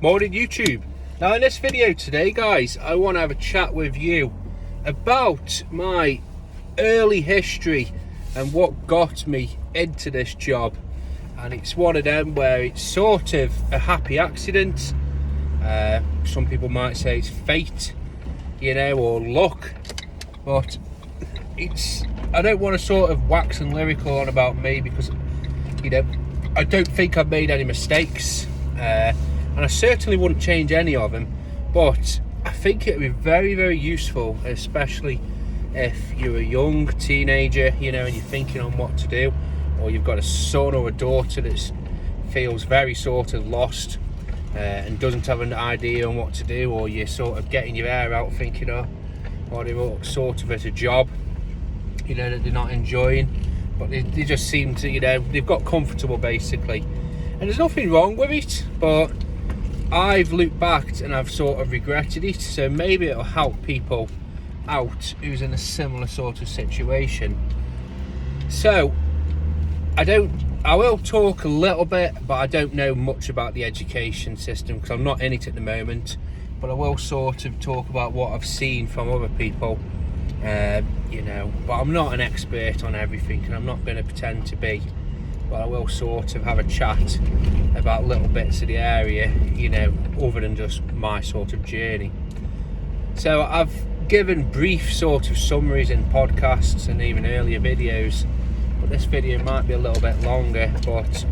Morning YouTube. Now in this video today guys, I want to have a chat with you about my early history and what got me into this job. And it's one of them where it's sort of a happy accident. Some people might say it's fate, or luck, but I don't want to sort of wax and lyrical on about me because I don't think I've made any mistakes. And I certainly wouldn't change any of them, but I think it would be very, very useful, especially if you're a young teenager, and you're thinking on what to do, or you've got a son or a daughter that feels very sort of lost and doesn't have an idea on what to do, or you're sort of getting your hair out thinking, or they're sort of as a job, that they're not enjoying, but they just seem to, they've got comfortable basically. And there's nothing wrong with it, but I've looked back and I've sort of regretted it, so maybe it'll help people out who's in a similar sort of situation. So I will talk a little bit, but I don't know much about the education system because I'm not in it at the moment, but I will sort of talk about what I've seen from other people, but I'm not an expert on everything and I'm not going to pretend to be. But I will sort of have a chat about little bits of the area, other than just my sort of journey. So I've given brief sort of summaries in podcasts and even earlier videos, but this video might be a little bit longer, but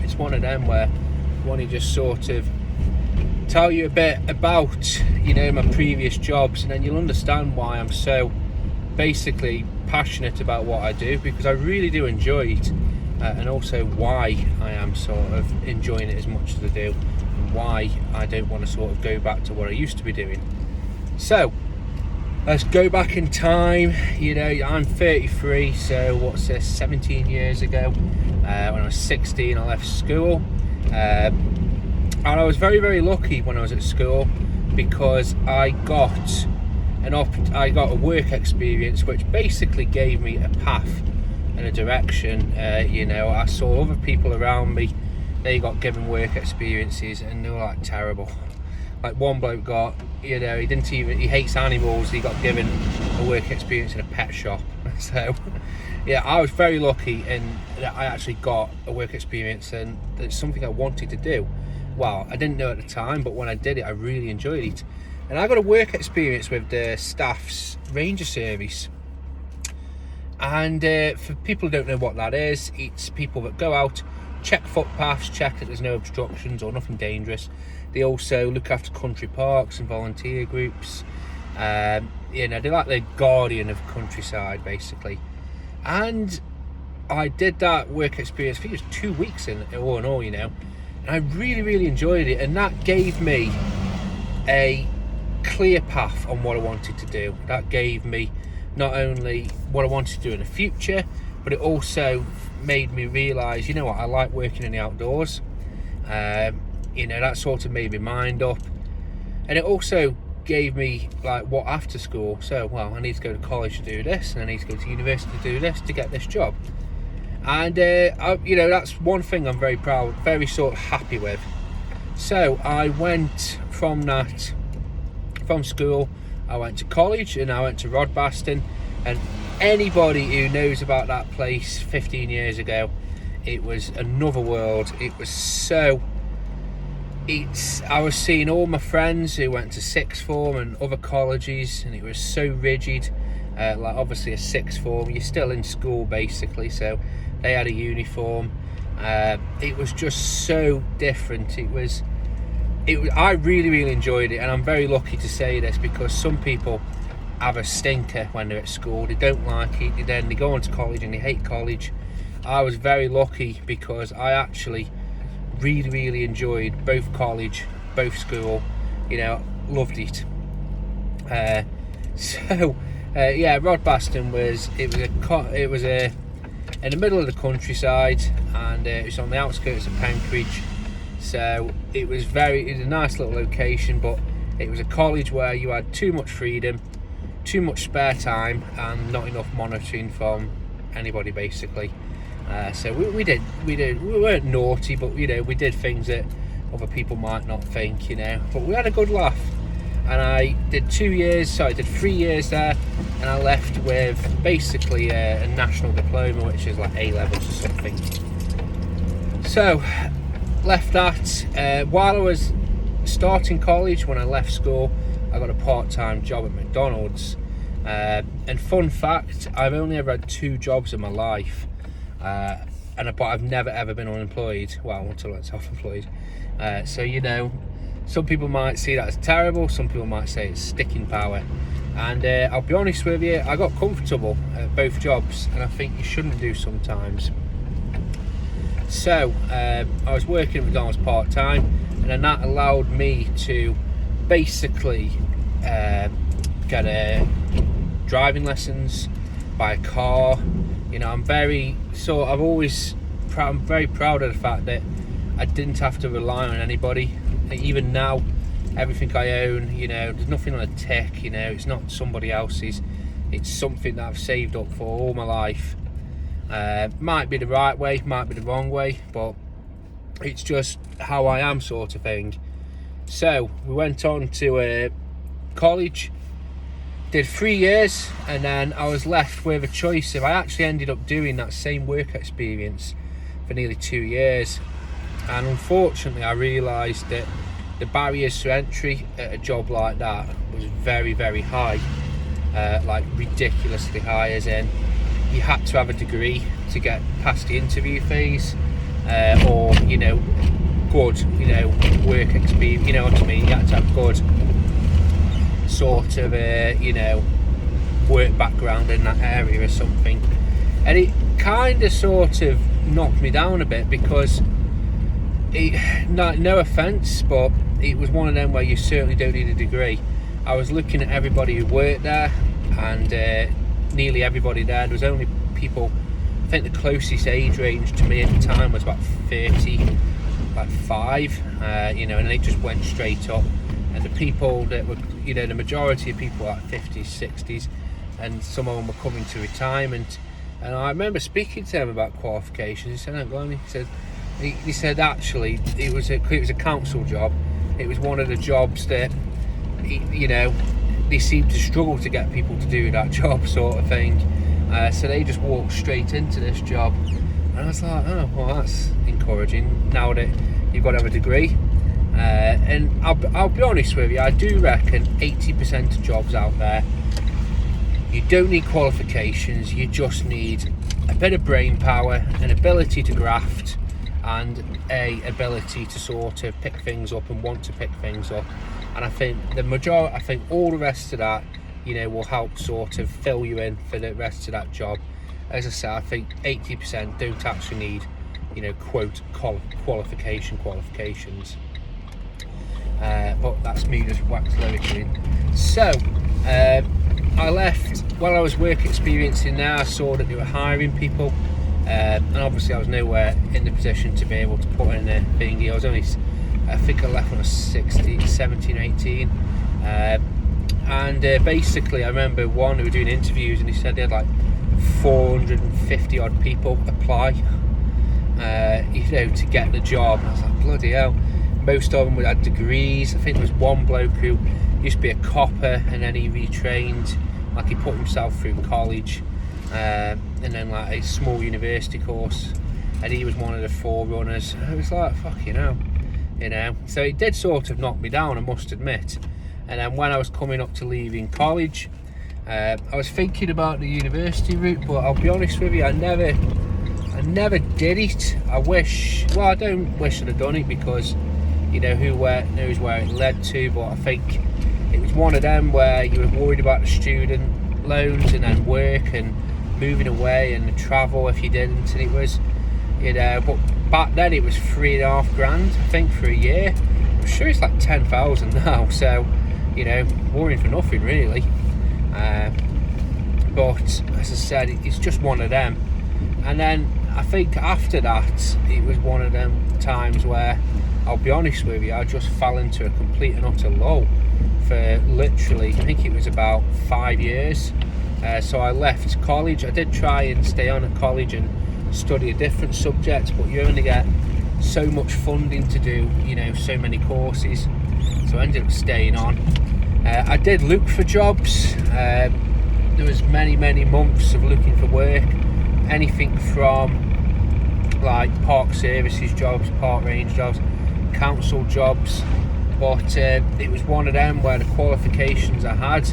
it's one of them where I want to just sort of tell you a bit about, my previous jobs, and then you'll understand why I'm so basically passionate about what I do, because I really do enjoy it. And also why I am sort of enjoying it as much as I do, and why I don't want to sort of go back to what I used to be doing. So let's go back in time. I'm 33, so what's this, 17 years ago, when I was 16 I left school, and I was very, very lucky when I was at school because I got a work experience which basically gave me a path and a direction. I saw other people around me, they got given work experiences and they were like terrible. Like one bloke got, he hates animals, he got given a work experience in a pet shop. So yeah, I was very lucky in that I actually got a work experience, and it's something I wanted to do. Well, I didn't know at the time, but when I did it I really enjoyed it. And I got a work experience with the staff's ranger service. And for people who don't know what that is, it's people that go out, check footpaths, check that there's no obstructions or nothing dangerous. They also look after country parks and volunteer groups. They're like the guardian of the countryside basically. And I did that work experience, I think it was 2 weeks all in all, and I really, really enjoyed it. And that gave me a clear path on what I wanted to do. That gave me not only what I wanted to do in the future, but it also made me realise, I like working in the outdoors. That sort of made my mind up. And it also gave me like what after school. So, I need to go to college to do this, and I need to go to university to do this to get this job. And that's one thing I'm very proud, very sort of happy with. So I went from school, I went to college, and I went to Rodbaston. And anybody who knows about that place 15 years ago, it was another world. I was seeing all my friends who went to sixth form and other colleges, and it was so rigid. Like obviously a sixth form, you're still in school basically, so they had a uniform. It was just so different. I really, really enjoyed it, and I'm very lucky to say this because some people have a stinker when they're at school. They don't like it, then they go on to college and they hate college. I was very lucky because I actually really, really enjoyed both college, both school, loved it. Rodbaston was in the middle of the countryside, and it was on the outskirts of Penkridge. So it was a nice little location, but it was a college where you had too much freedom, too much spare time, and not enough monitoring from anybody basically. So we weren't naughty, but we did things that other people might not think, you know. But we had a good laugh, and I did 3 years there, and I left with basically a national diploma, which is like A levels or something. So left that. While I was starting college, when I left school, I got a part-time job at McDonald's. And fun fact, I've only ever had 2 jobs in my life, but I've never ever been unemployed. Well, until I'm self-employed. So, you know, some people might see that as terrible, some people might say it's sticking power. And I'll be honest with you, I got comfortable at both jobs, and I think you shouldn't do sometimes. So I was working at McDonald's part-time, and then that allowed me to basically get driving lessons, buy a car. You know, I'm very proud of the fact that I didn't have to rely on anybody. Even now, everything I own, you know, there's nothing on a tick, you know, it's not somebody else's, it's something that I've saved up for all my life. Might be the right way, might be the wrong way, but it's just how I am, sort of thing. So we went on to college, did 3 years, and then I was left with a choice. If I actually ended up doing that same work experience for nearly 2 years, and unfortunately I realised that the barriers to entry at a job like that was very, very high, like ridiculously high, as in you had to have a degree to get past the interview phase, or, you know, good, you know, work experience, you know what I mean. You had to have good sort of you know, work background in that area or something. And it kind of sort of knocked me down a bit, because no offence, but it was one of them where you certainly don't need a degree. I was looking at everybody who worked there, and nearly everybody there was only people, I think the closest age range to me at the time was about 35, you know, and they just went straight up. And the people that were, you know, the majority of people were like 50s, 60s, and some of them were coming to retirement. And I remember speaking to them about qualifications. He said, "Oh, go on." He said actually it was a council job. It was one of the jobs that, you know, they seemed to struggle to get people to do that job, sort of thing. So they just walked straight into this job, and I was like, oh, well, that's encouraging. Now that you've got to have a degree. And I'll be honest with you, I do reckon 80% of jobs out there, you don't need qualifications, you just need a bit of brain power, an ability to graft, and a ability to sort of pick things up and want to pick things up. And I think all the rest of that, you know, will help sort of fill you in for the rest of that job. As I say, I think 80% don't actually need, you know, quote qualifications. But that's me just wax lyrically. So I left while I was work experiencing there. I saw that they were hiring people, and obviously I was nowhere in the position to be able to put in a thingy. I think I left when I was 17, 18. And basically I remember one who were doing interviews, and he said they had like 450 odd people apply, you know, to get the job. And I was like, bloody hell. Most of them had degrees. I think there was one bloke who used to be a copper, and then he retrained, like he put himself through college, and then like a small university course, and he was one of the forerunners. I was like, fucking hell, you know. So it did sort of knock me down, I must admit. And then when I was coming up to leaving college, I was thinking about the university route, but I'll be honest with you, I never did it. I don't wish I'd have done it, because, you know, who knows where it led to. But I think it was one of them where you were worried about the student loans, and then work, and moving away, and the travel if you didn't. And it was, you know, but back then it was $3,500, I think, for a year. I'm sure it's like 10,000 now. So, you know, worrying for nothing really. But as I said, it's just one of them. And then I think after that, it was one of them times where, I'll be honest with you, I just fell into a complete and utter lull for literally, I think it was about 5 years. So I left college. I did try and stay on at college and study a different subject, but you only get so much funding to do, you know, so many courses, so I ended up staying on. I did look for jobs. There was many months of looking for work, anything from like park services jobs, park range jobs, council jobs, but it was one of them where the qualifications I had,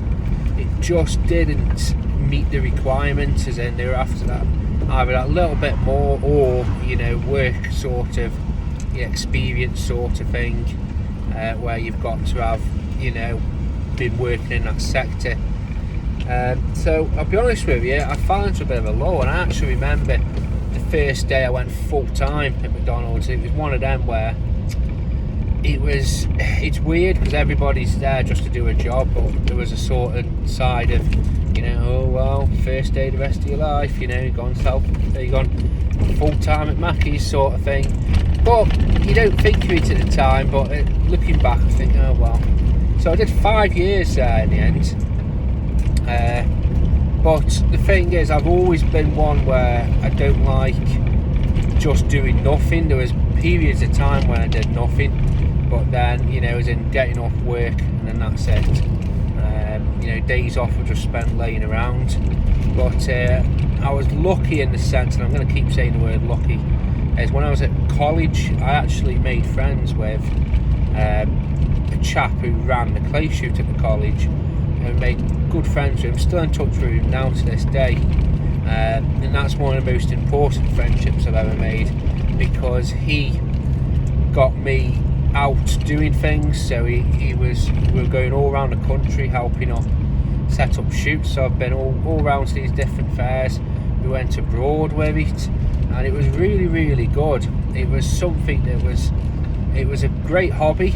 it just didn't meet the requirements, as in they were after that either a little bit more, or, you know, work sort of, experience sort of thing, where you've got to have, you know, been working in that sector. So I'll be honest with you, I found it a bit of a low, and I actually remember the first day I went full time at McDonald's. It was one of them where it's weird because everybody's there just to do a job, but there was a sort of side of, you know, oh well, first day the rest of your life, you know, you've gone full time at Mackey's sort of thing. But you don't think of it at the time, but looking back I think, oh well. So I did 5 years there in the end. But the thing is, I've always been one where I don't like just doing nothing. There was periods of time when I did nothing, but then, you know, as in getting off work and then that's it. You know, days off were just spent laying around. But I was lucky in the sense, and I'm going to keep saying the word lucky, is when I was at college, I actually made friends with a chap who ran the clay shoot at the college, and made good friends with him. Still in touch with him now to this day, and that's one of the most important friendships I've ever made, because he got me out doing things. So we were going all around the country helping up set up shoots. So I've been all around to these different fairs. We went abroad with it, and it was really good. It was something that it was a great hobby.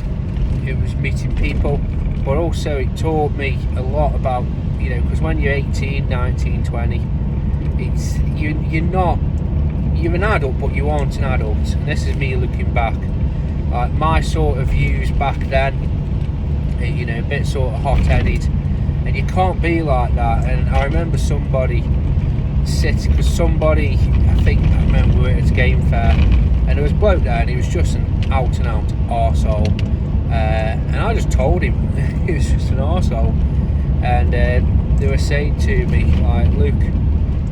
It was meeting people, but also it taught me a lot about, you know, because when you're 18, 19, 20, it's you're an adult, but you aren't an adult. And this is me looking back, like my sort of views back then, you know, a bit sort of hot-headed, and you can't be like that. And I remember somebody I think I remember we were at a game fair, and there was a bloke there, and he was just an out and out arsehole. And I just told him he was just an arsehole, and they were saying to me, like, Luke,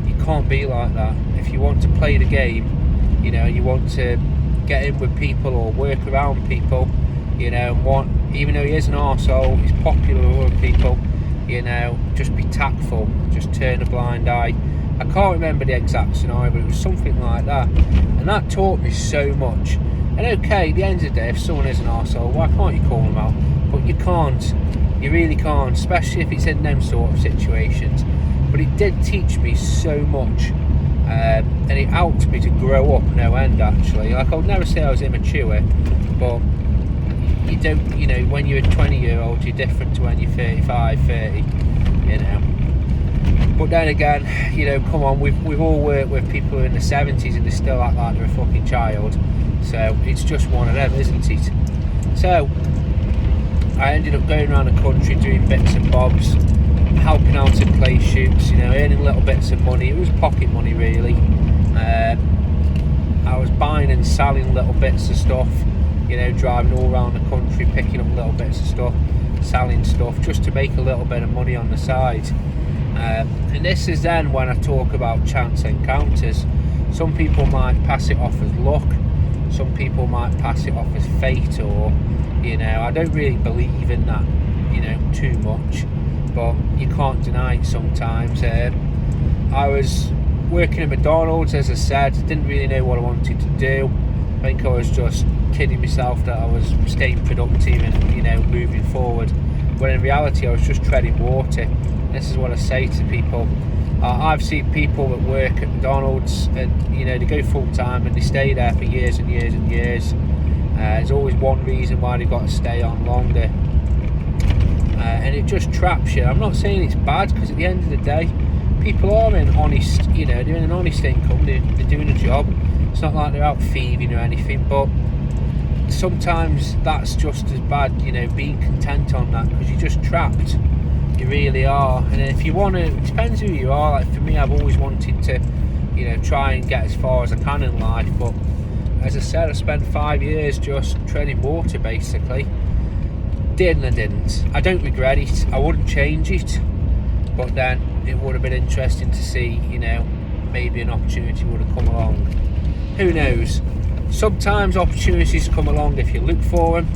you can't be like that. If you want to play the game, you know, you want to get in with people or work around people, you know, even though he is an arsehole, he's popular with other people, you know, just be tactful, just turn a blind eye. I can't remember the exact scenario, but it was something like that, and that taught me so much. And okay, at the end of the day, if someone is an arsehole, why can't you call them out? But you can't, you really can't, especially if it's in them sort of situations. But it did teach me so much, and it helped me to grow up no end, actually. Like, I would never say I was immature, but you don't, you know, when you're a 20-year-old, you're different to when you're 35, 30, you know. But then again, you know, come on, we've all worked with people who are in the 70s and they still act like they're a fucking child. So it's just one of them, isn't it? So I ended up going around the country doing bits and bobs, helping out at play shoots, you know, earning little bits of money. It was pocket money, really. I was buying and selling little bits of stuff, you know, driving all around the country, picking up little bits of stuff, selling stuff, just to make a little bit of money on the side. And this is then when I talk about chance encounters. Some people might pass it off as luck, some people might pass it off as fate, or, you know, I don't really believe in that, you know, too much, but you can't deny it sometimes. I was working at McDonald's, as I said, didn't really know what I wanted to do. I think I was just kidding myself that I was staying productive and, you know, moving forward, when in reality I was just treading water. This is what I say to people. I've seen people that work at McDonald's and, you know, they go full time and they stay there for years and years and years. There's always one reason why they've got to stay on longer, and it just traps you. I'm not saying it's bad, because at the end of the day, people are in honest, you know, they're in an honest income, they're doing a job. It's not like they're out thieving or anything, but sometimes that's just as bad, you know, being content on that, because you're just trapped. You really are. And if you want to, it depends who you are. Like for me, I've always wanted to, you know, try and get as far as I can in life, but as I said, I spent 5 years just treading water basically. Didn't. I don't regret it. I wouldn't change it, but then it would have been interesting to see, you know, maybe an opportunity would have come along. Who knows? Sometimes opportunities come along if you look for them.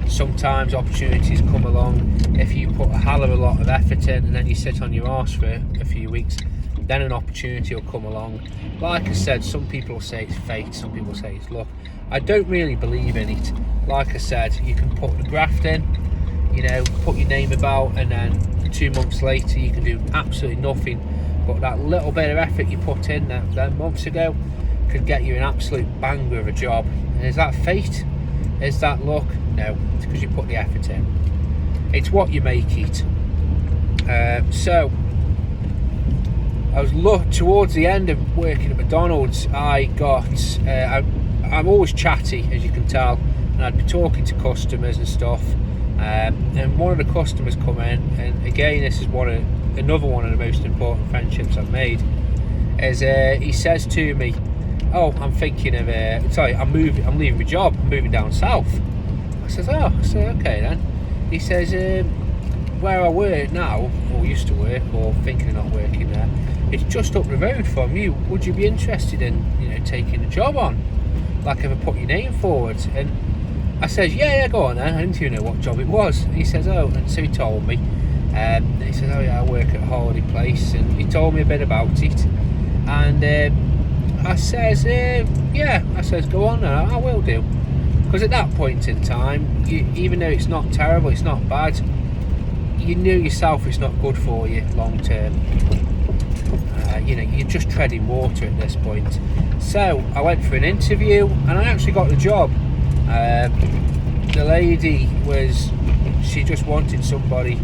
Sometimes opportunities come along if you put a hell of a lot of effort in and then you sit on your arse for a few weeks. Then an opportunity will come along. Like I said, some people say it's fate, some people say it's luck. I don't really believe in it. Like I said, you can put the graft in, you know, put your name about, and then 2 months later you can do absolutely nothing. But that little bit of effort you put in that months ago could get you an absolute banger of a job. And is that fate? Is that luck? No, it's because you put the effort in. It's what you make it. So I was towards the end of working at McDonald's. I got I'm always chatty, as you can tell, and I'd be talking to customers and stuff. And one of the customers come in, and again, this is another one of the most important friendships I've made. Is he says to me, "Oh, I'm thinking of I'm leaving my job. I'm moving down south." I says, "Okay then." He says, "Where I work now, or used to work, or thinking of not working there, it's just up the road from you. Would you be interested in, you know, taking the job on? Like, if I put your name forward?" And I says, yeah, go on then. I didn't even know what job it was. He says, oh, and so he told me. And he said, oh yeah, I work at a holiday place, and he told me a bit about it. And I says, yeah, I says, go on then, I will do. Because at that point in time, even though it's not terrible, it's not bad, you knew yourself it's not good for you long term. You know, you're just treading water at this point. So I went for an interview, and I actually got the job. The lady she just wanted somebody,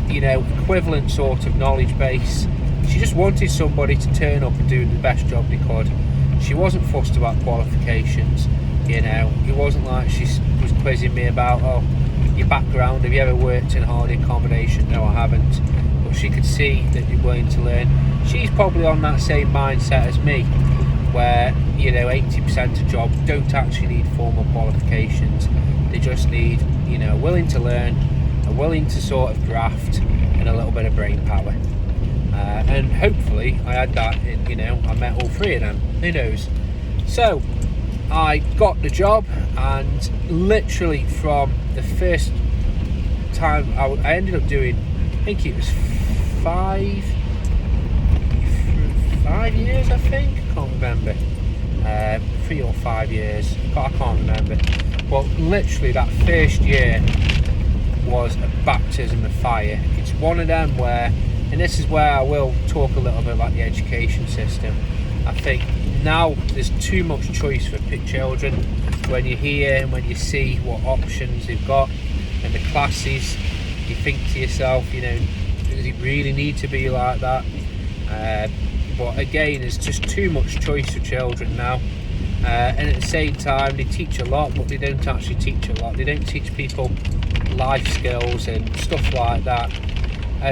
you know, equivalent sort of knowledge base. She just wanted somebody to turn up and do the best job they could. She wasn't fussed about qualifications, you know. It wasn't like she was quizzing me about, oh, your background, have you ever worked in holiday accommodation? No, I haven't. But she could see that you're willing to learn. She's probably on that same mindset as me, where, you know, 80% of jobs don't actually need formal qualifications. They just need, you know, willing to learn, willing to sort of graft, and a little bit of brain power. And hopefully I had that, you know, I met all three of them. Who knows? So I got the job, and literally from the first time I ended up doing, I think it was 5 years, I think. I can't remember. 3 or 5 years. I can't remember. But literally that first year was a baptism of fire. It's one of them where, and this is where I will talk a little bit about the education system. I think now there's too much choice for children. When you hear and when you see what options they've got and the classes, you think to yourself, you know, does it really need to be like that? But again, there's just too much choice for children now. And at the same time, they teach a lot, but they don't actually teach a lot. They don't teach people life skills and stuff like that.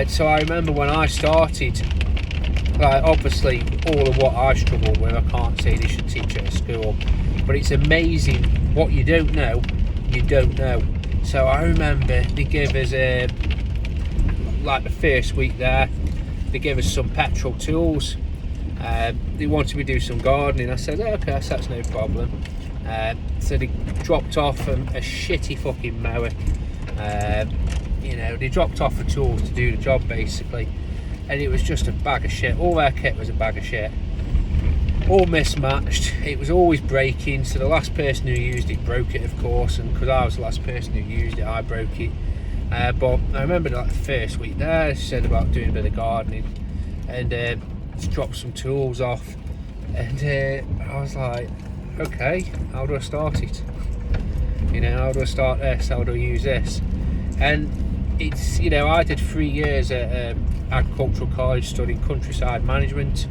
So I remember when I started, obviously all of what I struggled with, I can't say they should teach at a school, but it's amazing what you don't know, you don't know. So I remember they gave us like the first week there, they gave us some petrol tools. They wanted me to do some gardening. I said, okay, that's no problem. So they dropped off a shitty fucking mower. You know, they dropped off the tools to do the job basically, and it was just a bag of shit. All their kit was a bag of shit, all mismatched. It was always breaking, so the last person who used it broke it, of course, and because I was the last person who used it, I broke it. But I remember like the first week there, I said about doing a bit of gardening, and just dropped some tools off, and I was like, okay, how do I start it? You know, how do I start this? How do I use this? And it's, you know, I did 3 years at agricultural college studying countryside management,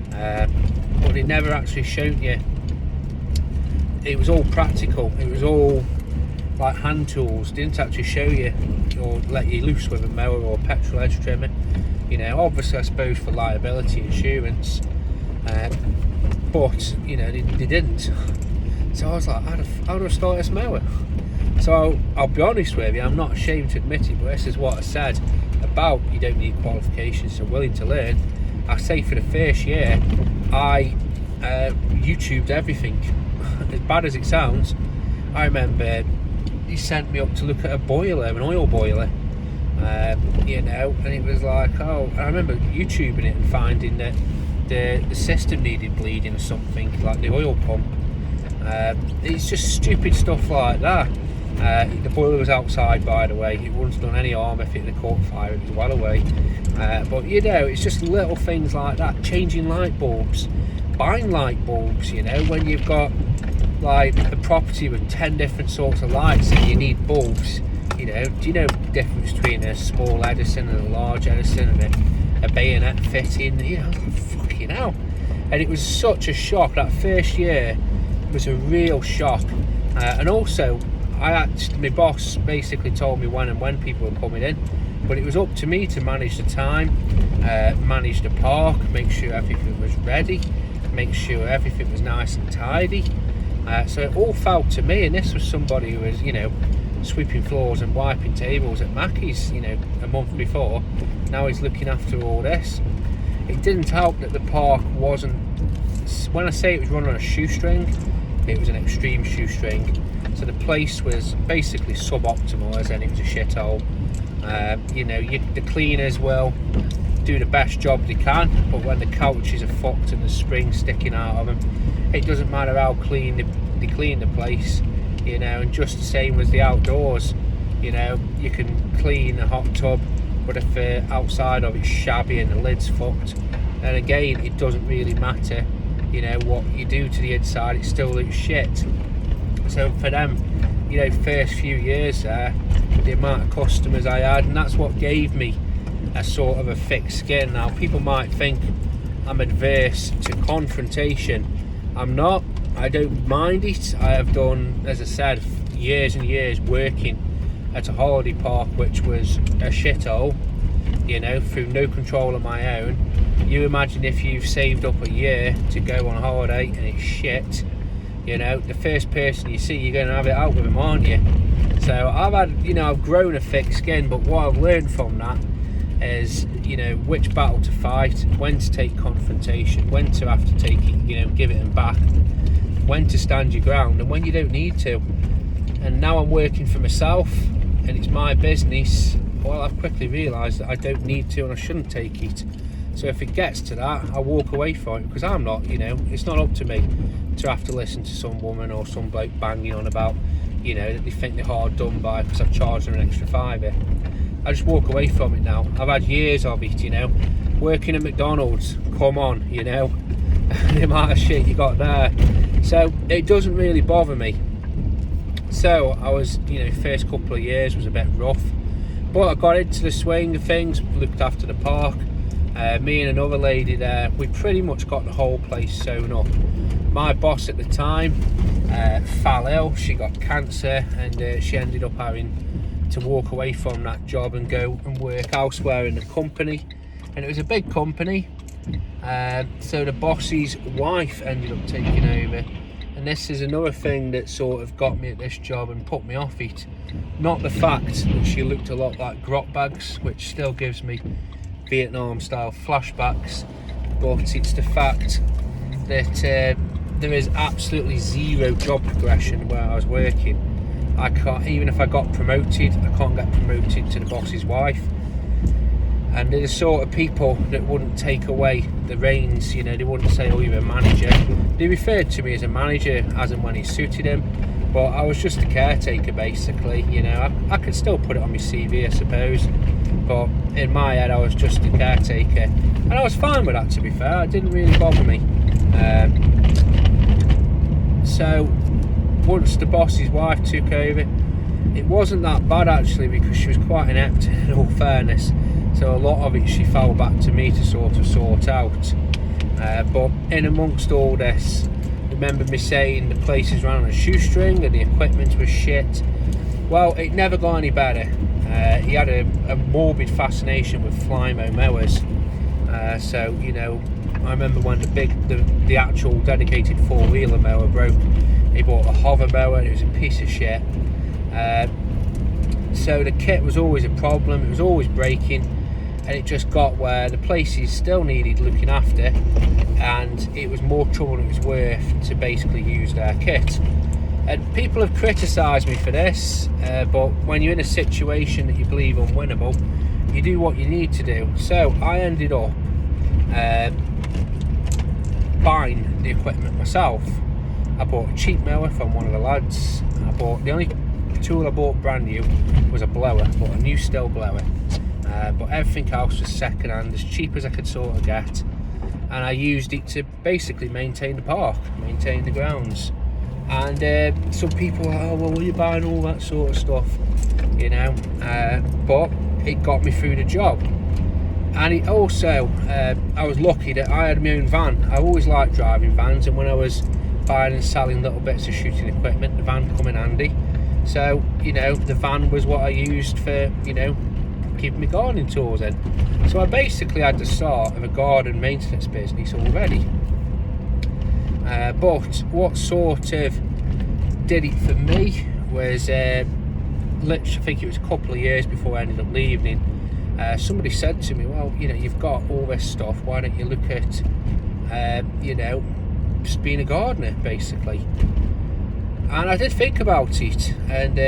but they never actually showed you. It was all practical. It was all like hand tools. They didn't actually show you or let you loose with a mower or petrol edge trimmer. You know, obviously I suppose for liability insurance, but you know they didn't. So I was like, how do I start this mower? So I'll be honest with you, I'm not ashamed to admit it, but this is what I said about you don't need qualifications, so willing to learn. I say for the first year, I YouTubed everything. As bad as it sounds, I remember he sent me up to look at a boiler, an oil boiler, you know, and it was like, oh, I remember YouTubing it and finding that the system needed bleeding or something, like the oil pump. It's just stupid stuff like that. The boiler was outside, by the way. It wouldn't have done any harm if it had caught fire. It was well away. But you know, it's just little things like that. Changing light bulbs, buying light bulbs. You know, when you've got like a property with 10 different sorts of lights and you need bulbs. You know, do you know the difference between a small Edison and a large Edison and a bayonet fitting? You know, fucking hell. And it was such a shock. That first year was a real shock. And also, my boss basically told me when people were coming in, but it was up to me to manage the time, manage the park, make sure everything was ready, make sure everything was nice and tidy. So it all fell to me, and this was somebody who was, you know, sweeping floors and wiping tables at Mackey's, you know, a month before. Now he's looking after all this. It didn't help that the park wasn't, when I say it was run on a shoestring, it was an extreme shoestring. So the place was basically suboptimal, as in it was a shithole. You know, the cleaners will do the best job they can, but when the couches are fucked and the springs sticking out of them, it doesn't matter how clean they clean the place, you know. And just the same as the outdoors, you know, you can clean a hot tub, but if the outside of it's shabby and the lid's fucked, then again it doesn't really matter, you know, what you do to the inside, it still looks shit. So for them, you know, first few years there, the amount of customers I had, and that's what gave me a sort of a thick skin. Now people might think I'm adverse to confrontation. I'm not. I don't mind it. I have done, as I said, years and years working at a holiday park which was a shithole, you know, through no control of my own. You imagine if you've saved up a year to go on holiday and it's shit, you know, the first person you see, you're going to have it out with them, aren't you? So I've grown a thick skin, but what I've learned from that is, you know, which battle to fight, when to take confrontation, when to have to take it, you know, give it them back, when to stand your ground and when you don't need to. And now I'm working for myself and it's my business. Well, I've quickly realised that I don't need to and I shouldn't take it. So if it gets to that, I'll walk away from it, because I'm not, you know, it's not up to me to have to listen to some woman or some bloke banging on about, you know, that they think they're hard done by because I've charged them an extra £5. I just walk away from it now. I've had years of it, you know. Working at McDonald's, come on, you know, the amount of shit you got there. So it doesn't really bother me. So I was, you know, first couple of years was a bit rough, but I got into the swing of things, looked after the park. Me and another lady there, we pretty much got the whole place sewn up. My boss at the time fell ill, she got cancer, and she ended up having to walk away from that job and go and work elsewhere in the company. And it was a big company, so the boss's wife ended up taking over. And this is another thing that sort of got me at this job and put me off it. Not the fact that she looked a lot like grot bags, which still gives me Vietnam style flashbacks, but it's the fact that there is absolutely zero job progression where I was working. I can't, even if I got promoted, I can't get promoted to the boss's wife. And they're the sort of people that wouldn't take away the reins, you know, they wouldn't say, oh, you're a manager. They referred to me as a manager as and when it suited them, but I was just a caretaker basically, you know. I could still put it on my CV, I suppose, but in my head I was just a caretaker, and I was fine with that, to be fair. It didn't really bother me. So once the boss's wife took over, it wasn't that bad actually, because she was quite inept in all fairness, so a lot of it she fell back to me to sort out. But in amongst all this, remember me saying the place is ran on a shoestring and the equipment was shit. Well, it never got any better. He had a morbid fascination with Flymo mowers. So, you know, I remember when the actual dedicated four-wheeler mower broke He bought a hover mower and it was a piece of shit. So the kit was always a problem, it was always breaking, and it just got where the places still needed looking after, and it was more trouble than it was worth to basically use their kit. And people have criticised me for this, but when you're in a situation that you believe unwinnable, you do what you need to do. So I ended up buying the equipment myself. I bought a cheap mower from one of the lads. The only tool I bought brand new was a blower. I bought a new still blower, but everything else was second hand, as cheap as I could sort of get, and I used it to basically maintain the park, maintain the grounds. And some people are, oh well, are you buying all that sort of stuff, you know, but it got me through the job. And it also, I was lucky that I had my own van. I always liked driving vans, and when I was buying and selling little bits of shooting equipment, the van come in handy. So, you know, the van was what I used for, you know, keeping my gardening tools in. So I basically had the start of a garden maintenance business already. But what sort of did it for me was, literally, I think it was a couple of years before I ended up leaving, somebody said to me, well, you know, you've got all this stuff, why don't you look at, you know, just being a gardener, basically. And I did think about it, and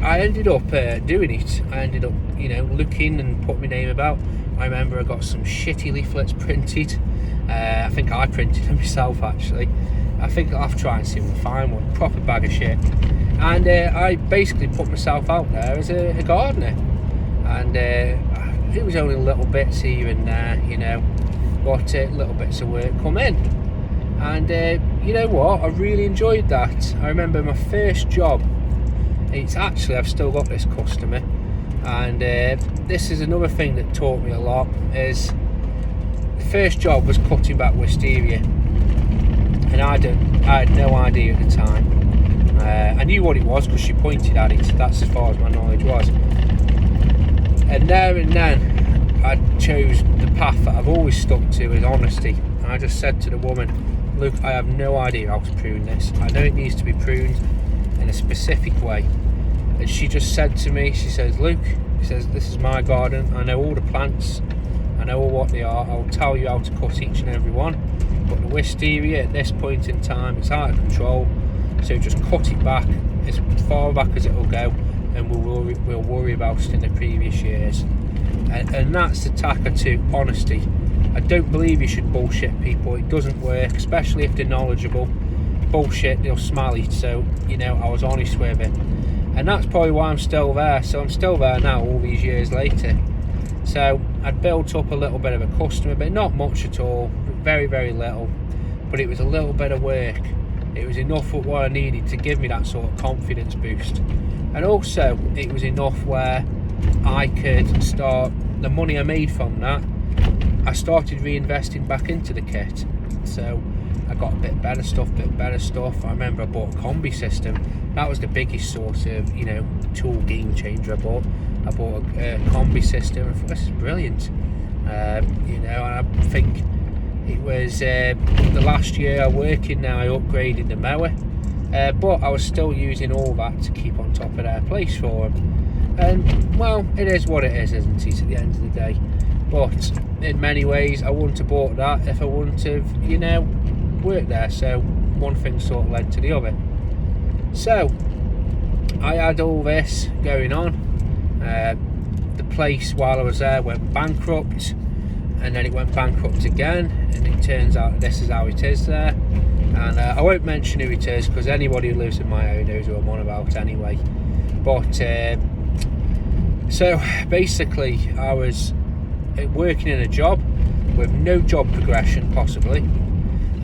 I ended up doing it. I ended up, you know, looking and put my name about. I remember I got some shitty leaflets printed. I think I printed them myself, actually. I think I'll have to try and see if I can find one. Proper bag of shit. And I basically put myself out there as a gardener. And it was only little bits here and there, you know, but little bits of work come in. And you know what, I really enjoyed that. I remember my first job, it's actually, I've still got this customer, and this is another thing that taught me a lot, is the first job was cutting back wisteria, and I had no idea at the time. I knew what it was because she pointed at it, that's as far as my knowledge was. And there and then I chose the path that I've always stuck to, is honesty. And I just said to the woman, look, I have no idea how to prune this. I know it needs to be pruned in a specific way. And she just said to me, she says, Luke, she says, this is my garden. I know all the plants. I know all what they are. I'll tell you how to cut each and every one. But the wisteria at this point in time, it's out of control. So just cut it back as far back as it will go, and we'll worry about it in the previous years. And that's the tack to honesty. I don't believe you should bullshit people. It doesn't work, especially if they're knowledgeable. Bullshit, they'll smell it. So, you know, I was honest with it. And that's probably why I'm still there. So I'm still there now, all these years later. So I'd built up a little bit of a customer, but not much at all. Very, very little. But it was a little bit of work. It was enough for what I needed to give me that sort of confidence boost. And also, it was enough where I could start, the money I made from that, I started reinvesting back into the kit. So I got a bit better stuff. I remember I bought a combi system. That was the biggest sort of, you know, tool game changer I bought. I bought a combi system. I thought, this is brilliant. You know, and I think it was the last year I working now, I upgraded the mower. But I was still using all that to keep on top of their place for them. And, well, it is what it is, isn't it, at the end of the day. But in many ways, I wouldn't have bought that if I wouldn't have, you know, worked there. So one thing sort of led to the other. So I had all this going on. The place while I was there went bankrupt, and then it went bankrupt again, and it turns out this is how it is there. And I won't mention who it is, because anybody who lives in my area knows who I'm on about anyway. But so basically I was working in a job with no job progression possibly.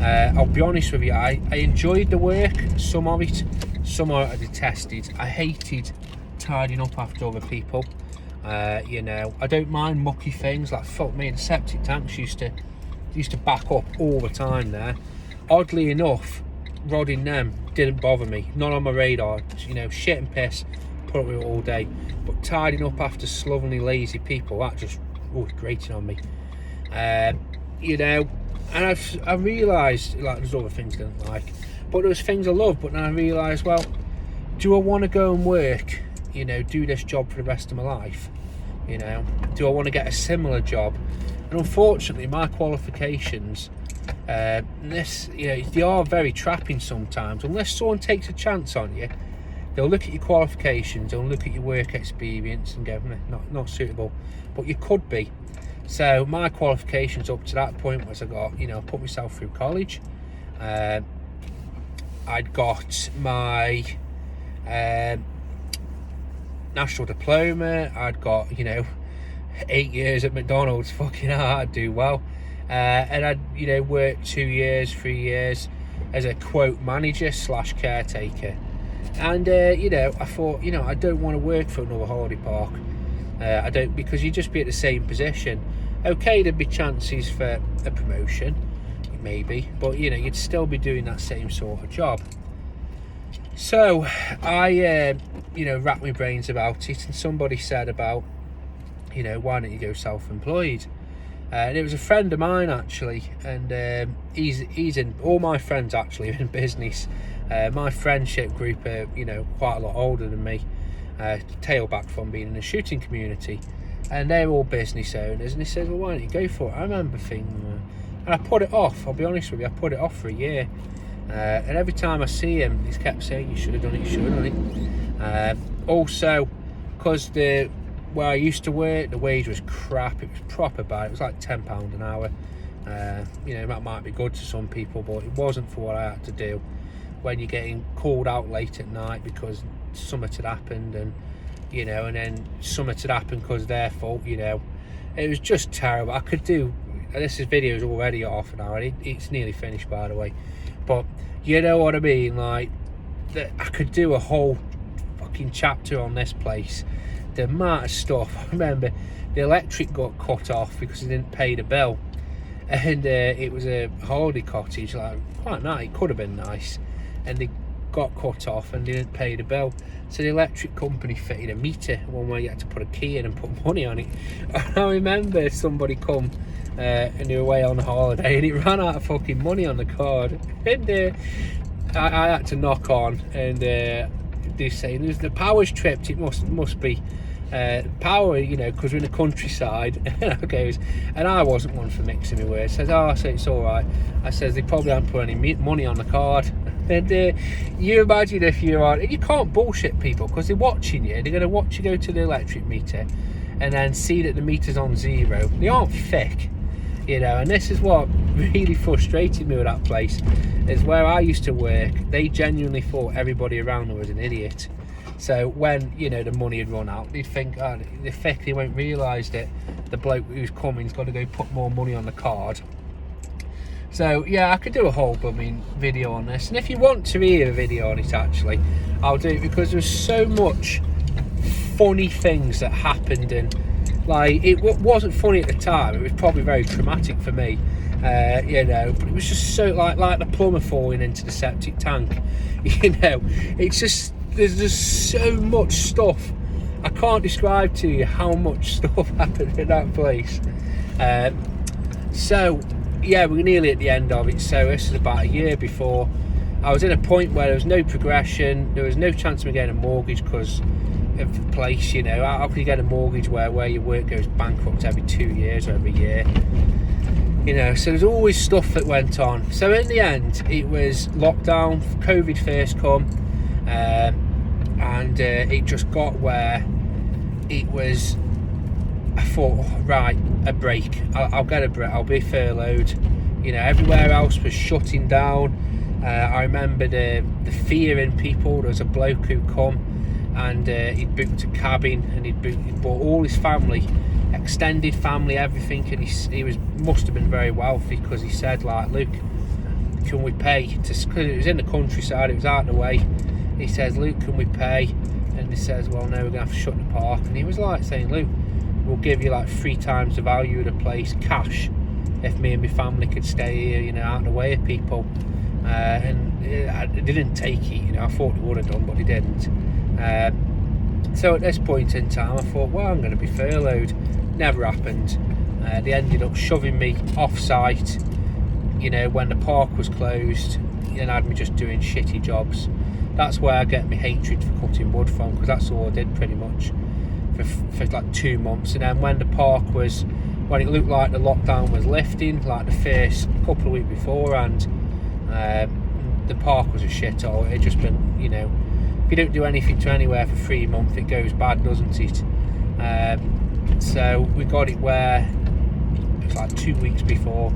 I'll be honest with you, I enjoyed the work, some of it, some of it I detested. I hated tidying up after other people. You know, I don't mind mucky things, like fuck me, the septic tanks used to back up all the time there. Oddly enough, rodding them didn't bother me, not on my radar. You know, shit and piss, put up with it all day. But tidying up after slovenly, lazy people, that just grating on me. You know, and I realised, like, there's other things I didn't like. But there was things I loved, but then I realised, well, do I want to go and work, you know, do this job for the rest of my life? You know, do I want to get a similar job? And unfortunately, my qualifications, they are very trapping sometimes. Unless someone takes a chance on you, they'll look at your qualifications, they'll look at your work experience and go, not suitable. But you could be. So my qualifications up to that point was I put myself through college. I'd got my national diploma. I'd got 8 years at McDonald's. Fucking hell, I'd do well. And I'd worked 2 years, 3 years as a quote manager / caretaker. And I thought, I don't want to work for another holiday park. I don't, because you'd just be at the same position. Okay, there'd be chances for a promotion, maybe, but you'd still be doing that same sort of job. So I racked my brains about it, and somebody said about, why don't you go self-employed? And it was a friend of mine actually, and he's in, all my friends actually are in business. My friendship group are quite a lot older than me, tailback from being in the shooting community, and they're all business owners. And he says, well, why don't you go for it? I remember thinking, and I put it off, I'll be honest with you, I put it off for a year. And every time I see him, he's kept saying, you should have done it, you should have done it. Also, because where I used to work, the wage was crap. It was proper bad. It was like £10 an hour. That might be good to some people, but it wasn't for what I had to do. When you're getting called out late at night because something had happened, and then something had happened because their fault. It was just terrible. I could do. This video is already half an hour. It's nearly finished, by the way. But you know what I mean. Like, I could do a whole fucking chapter on this place. The amount of stuff. I remember the electric got cut off because they didn't pay the bill, and it was a holiday cottage, like quite nice. It could have been nice, and they got cut off and they didn't pay the bill. So the electric company fitted a meter, one where you had to put a key in and put money on it. And I remember somebody come and they were away on holiday, and it ran out of fucking money on the card, and I had to knock on, and they're saying the power's tripped. It must be power, because we're in the countryside. And I goes, and I wasn't one for mixing my words. Says, I said, it's all right. I says, they probably haven't put any money on the card. And you imagine if you can't bullshit people, because they're watching you. They're going to watch you go to the electric meter and then see that the meter's on zero. They aren't thick, and this is what really frustrated me with that place, is where I used to work, they genuinely thought everybody around them was an idiot. So when the money had run out, they'd think, they're thick, they won't realise that the bloke who's coming's got to go put more money on the card. So yeah, I could do a whole video on this, and if you want to hear a video on it, actually I'll do it, because there's so much funny things that happened, and like, it wasn't funny at the time, it was probably very traumatic for me, but it was just so like the plumber falling into the septic tank. It's just, there's just so much stuff. I can't describe to you how much stuff happened in that place. So yeah, we're nearly at the end of it. So this is about a year before. I was in a point where there was no progression, there was no chance of me getting a mortgage because of the place. How can you get a mortgage where your work goes bankrupt every 2 years or every year? So there's always stuff that went on. So in the end, it was lockdown, COVID first come, and it just got where it was, I thought, right, a break. I'll get a break. I'll be furloughed. Everywhere else was shutting down. I remember the fear in people. There was a bloke who come, and he'd booked a cabin, and he'd brought all his family, extended family, everything, and he must have been very wealthy, because he said, like, Luke, can we pay? Because it was in the countryside, it was out of the way. He says, Luke, can we pay? And he says, well, no, we're gonna have to shut the park. And he was like saying, Luke, we'll give you like 3 times the value of the place cash if me and my family could stay here, out of the way of people. And they didn't take it. I thought they would have done, but they didn't. So at this point in time, I thought, well, I'm going to be furloughed. Never happened. They ended up shoving me off site, when the park was closed. and had me just doing shitty jobs. That's where I get my hatred for cutting wood from, because that's all I did pretty much for like 2 months. And then when it looked like the lockdown was lifting, like the first couple of weeks before, and the park was a shithole. It just been, if you don't do anything to anywhere for 3 months, it goes bad, doesn't it? So we got it where it was like 3 weeks before,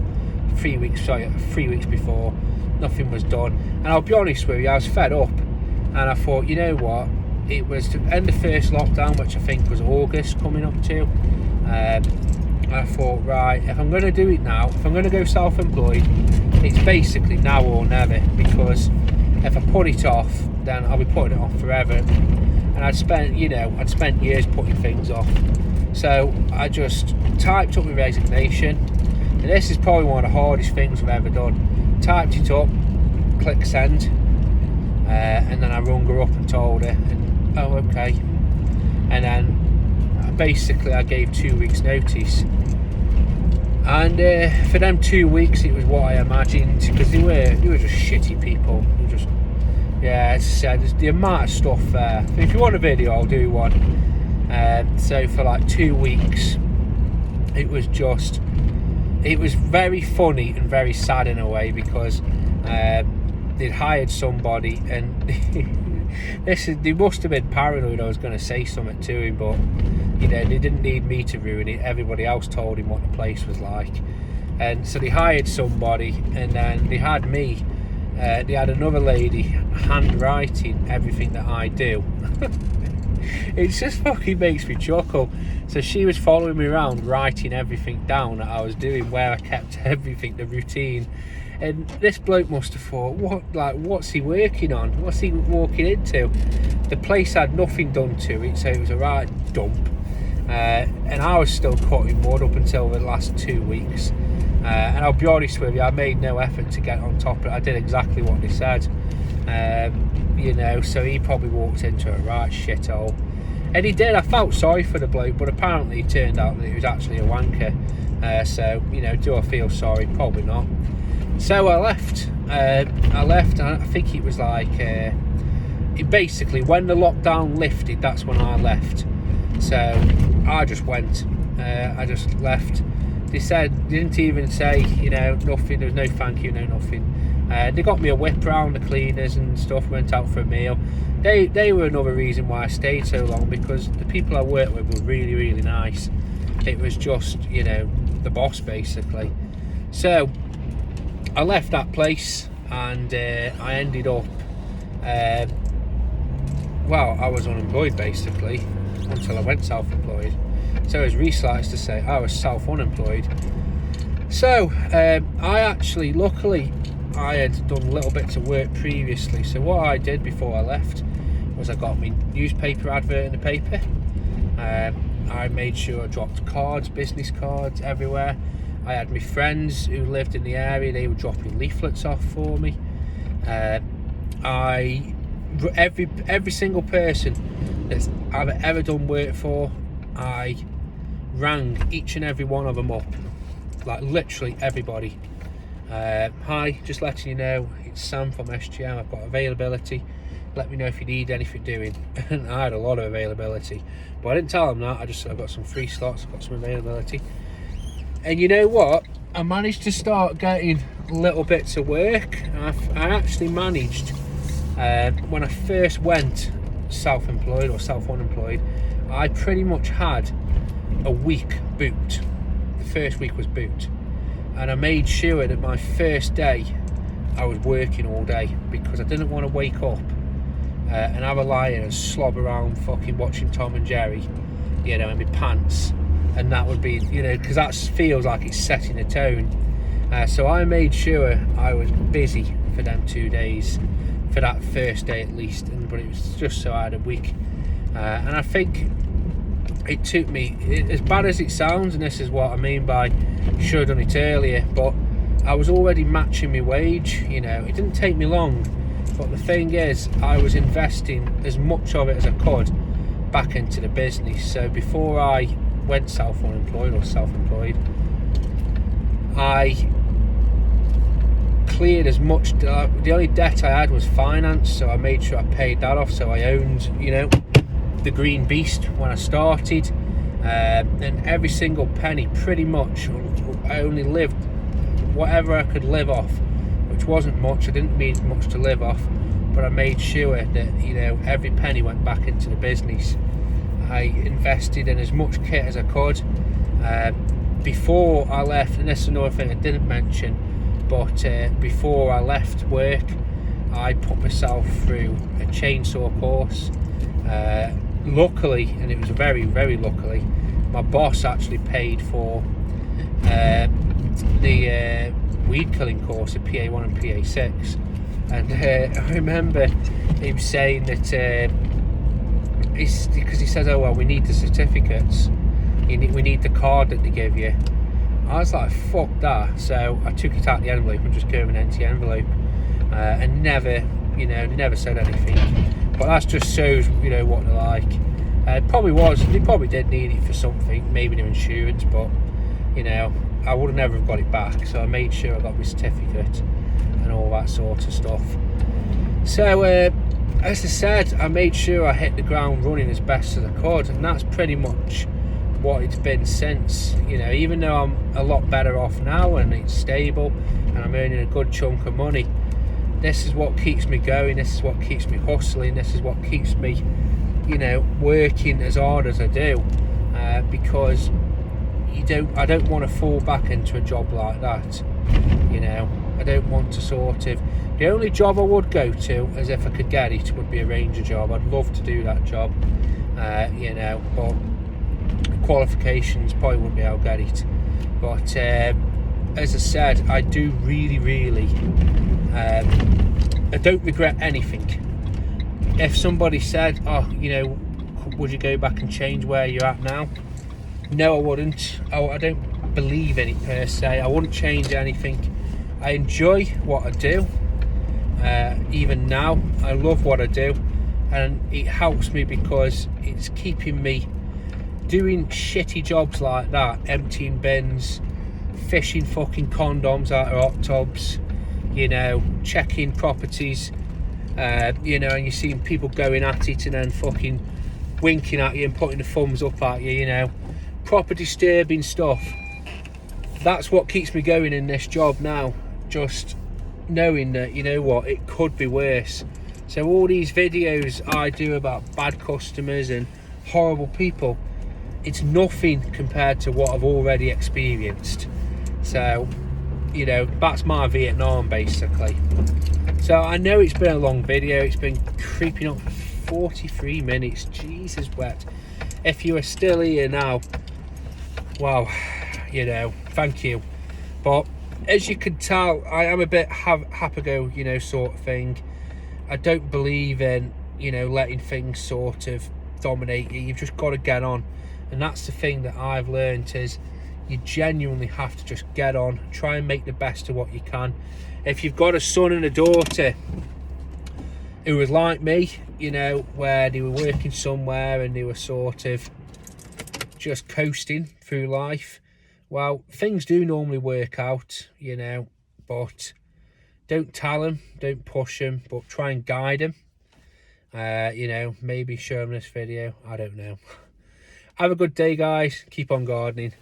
nothing was done. And I'll be honest with you, I was fed up, and I thought, you know what, it was to end the first lockdown, which I think was August coming up to. I thought, right, if I'm going to do it now, if I'm going to go self-employed, it's basically now or never, because if I put it off, then I'll be putting it off forever. And I'd spent years putting things off. So I just typed up my resignation, and this is probably one of the hardest things I've ever done. Typed it up, click send, and then I rung her up and told her, and oh, okay. And then basically I gave 2 weeks notice. And for them 2 weeks, it was what I imagined, because they were just shitty people. They were just, yeah, as I said, there's the amount of stuff there. If you want a video, I'll do one. So for like 2 weeks, it was very funny and very sad in a way, because they'd hired somebody, and they must have been paranoid I was going to say something to him, but they didn't need me to ruin it. Everybody else told him what the place was like. And so they hired somebody, and then they had me. They had another lady handwriting everything that I do. It just fucking makes me chuckle. So she was following me around, writing everything down that I was doing, where I kept everything, the routine. And this bloke must have thought, what's he working on? What's he walking into? The place had nothing done to it, so it was a right dump. And I was still cutting wood up until the last 2 weeks. And I'll be honest with you, I made no effort to get on top of it. I did exactly what they said. So he probably walked into a right shithole. And he did. I felt sorry for the bloke, but apparently it turned out that he was actually a wanker. So, do I feel sorry? Probably not. So I left. And I think it was like, basically when the lockdown lifted, that's when I left. So I just went. I just left. They didn't even say, nothing. There was no thank you, no nothing. They got me a whip round, the cleaners and stuff. Went out for a meal. They were another reason why I stayed so long, because the people I worked with were really, really nice. It was just, the boss basically. So I left that place, and I ended up, I was unemployed basically until I went self-employed. So as Reese likes to say, I was self-unemployed. So luckily I had done little bits of work previously. So what I did before I left was I got my newspaper advert in the paper. I made sure I dropped cards, business cards everywhere. I had my friends who lived in the area, they were dropping leaflets off for me. Every single person that I've ever done work for, I rang each and every one of them up, like literally everybody. Hi, just letting you know, it's Sam from SGM, I've got availability, let me know if you need anything doing. And I had a lot of availability, but I didn't tell them that. I've got some free slots, I've got some availability. And you know what, I managed to start getting little bits of work. I actually managed, when I first went self-employed or self-unemployed, I pretty much had a week booked. The first week was booked, and I made sure that my first day I was working all day, because I didn't want to wake up and have a lie in and slob around fucking watching Tom and Jerry, in my pants, and that would be, because that feels like it's setting a tone. So I made sure I was busy for them 2 days, for that first day at least, but it was just so I had a week. And I think it took me, as bad as it sounds, and this is what I mean by should have done it earlier, but I was already matching my wage. It didn't take me long, but the thing is, I was investing as much of it as I could back into the business. So before I went self-unemployed or self-employed, I cleared as much. The only debt I had was finance, so I made sure I paid that off. So I owned, you know, the green beast when I started, and every single penny, pretty much, I only lived whatever I could live off, which wasn't much. I didn't need much to live off, but I made sure that, you know, every penny went back into the business. I invested in as much kit as I could. Before I left, and this is another thing I didn't mention, but before I left work, I put myself through a chainsaw course. Luckily, and it was very, very luckily, my boss actually paid for the weed killing course at PA1 and PA6. And I remember him saying that because he says, oh well, we need the certificates, we need the card that they give you. I was like, fuck that. So I took it out the envelope and just gave him an empty envelope, and never, you know, they never said anything. But that just shows, you know, what they're like. They probably did need it for something, maybe their insurance, but, you know, I would have never have got it back. So I made sure I got my certificate and all that sort of stuff. So as I said, I made sure I hit the ground running as best as I could, and that's pretty much what it's been since. You know, even though I'm a lot better off now and it's stable and I'm earning a good chunk of money, this is what keeps me going, this is what keeps me hustling, this is what keeps me, you know, working as hard as I do, because I don't want to fall back into a job like that. You know, I don't want to sort of, the only job I would go to, as if I could get it, would be a ranger job. I'd love to do that job, you know, but qualifications probably wouldn't be able to get it. But as I said, I do really I don't regret anything. If somebody said, oh, you know, would you go back and change where you're at now? No, I wouldn't. I don't believe in it per se. I wouldn't change anything. I enjoy what I do. Even now, I love what I do, and it helps me because it's keeping me doing shitty jobs like that, emptying bins, fishing fucking condoms out of hot tubs, you know, checking properties, you know, and you're seeing people going at it and then fucking winking at you and putting the thumbs up at you, you know, proper disturbing stuff. That's what keeps me going in this job now, just knowing that, you know what, it could be worse. So all these videos I do about bad customers and horrible people, it's nothing compared to what I've already experienced. So, you know, that's my Vietnam basically. So I know it's been a long video, it's been creeping up 43 minutes, Jesus wept. If you are still here now, wow, you know, thank you. But as you can tell, I am a bit happy-go, you know, sort of thing. I don't believe in, you know, letting things sort of dominate you. You've just got to get on. And that's the thing that I've learned, is you genuinely have to just get on, try and make the best of what you can. If you've got a son and a daughter who was like me, you know, where they were working somewhere and they were sort of just coasting through life, well, things do normally work out, you know, but don't tell them, don't push them, but try and guide them. You know, maybe show them this video, I don't know. Have a good day, guys. Keep on gardening.